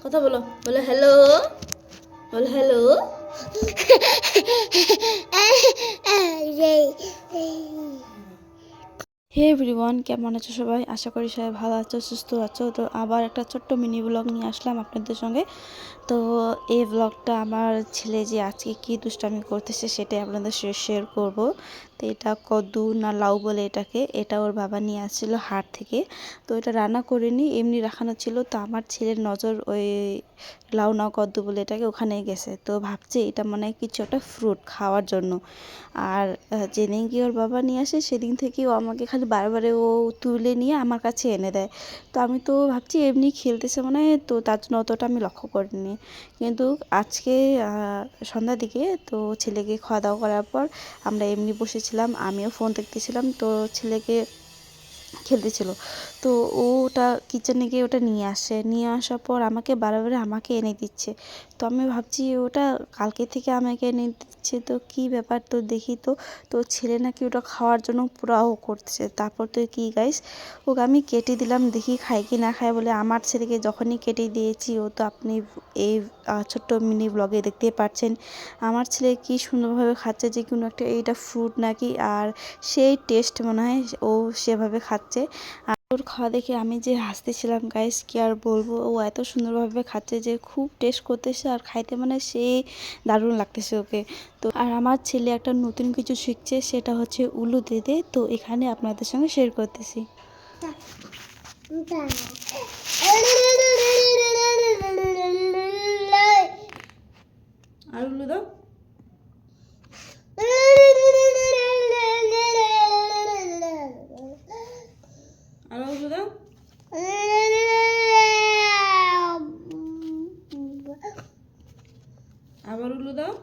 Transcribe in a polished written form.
কথা বলো, বলো হ্যালো, বলো হ্যালো। হে এভরিওয়ান, কেমন আছো সবাই? আশা করি সবাই ভালো আছো, সুস্থ আছো। তো আবার একটা ছোট্ট মিনি ব্লগ নিয়ে আসলাম আপনাদের সঙ্গে। তো এই ব্লগটা আমার ছেলে যে আজকে কি দুষ্টামি করতেছে সেটাই আপনাদের শেয়ার করব। তো এটা কদ্দু না লাউ বলে এটাকে, এটা ওর বাবা নিয়ে আসছিল হাট থেকে। তো এটা রান্না করিনি, এমনি রাখানো ছিল। তো আমার ছেলের নজর ওই লাউ না কদ্দু বলে এটাকে ওখানে গেছে। তো ভাবছে এটা মনে হয় কিছু একটা ফ্রুট খাওয়ার জন্য। আর যেদিন কি ওর বাবা নিয়ে আসে সেদিন থেকে ও আমাকে খালি বারবারে ও তুলে নিয়ে আমার কাছে এনে দেয়। তো আমি তো ভাবছি এমনি খেলতেছে মনে হয়, তো তার জন্য অতটা আমি লক্ষ্য করিনি। কিন্তু আজকে সন্ধ্যার দিকে তো ছেলেকে খাওয়া দাওয়া করার পর আমরা এমনি বসেছিলাম, আমিও ফোন দেখতেছিলাম। তো ছেলেকে খেলতেছিল, তো ওটা কিচেনে গিয়ে ওটা নিয়ে আসার পর আমাকে বারবার আমাকে এনে দিচ্ছে। তো আমি ভাবছি ওটা কালকে থেকে আমাকে এনে দিচ্ছে, তো কি ব্যাপার? তো দেখি তো, তো ছেলে নাকি ওটা খাওয়ার জন্য পুরাও করতেছে। তারপর তো কি গাইস, ওকে আমি কেটে দিলাম, দেখি খায় কি না খায় বলে। আমার ছেলেকে যখনই কেটে দিয়েছি, ও তো আপনি এই ছোট্ট মিনি ব্লগে দেখতেই পাচ্ছেন আমার ছেলে কি সুন্দরভাবে খাচ্ছে, যে কোনো একটা এইটা ফ্রুট নাকি, আর সেই টেস্ট মনে হয় ও সেভাবে খাচ্ছে। আর ওর খাওয়া দেখে আমি যে হাসতেছিলাম গাইস, কি আর বলবো। ও এত সুন্দরভাবে খাচ্ছে যে খুব টেস্ট করতেছে, আর খাইতে মানে সেই দারুণ লাগতেছে ওকে। তো আর আমার ছেলে একটা নতুন কিছু শিখছে, সেটা হচ্ছে উলু দিতে। তো এখানে আপনাদের সঙ্গে শেয়ার করতেছি। আর উলু দাও। আর উলু দাও। আবার উলু দাও।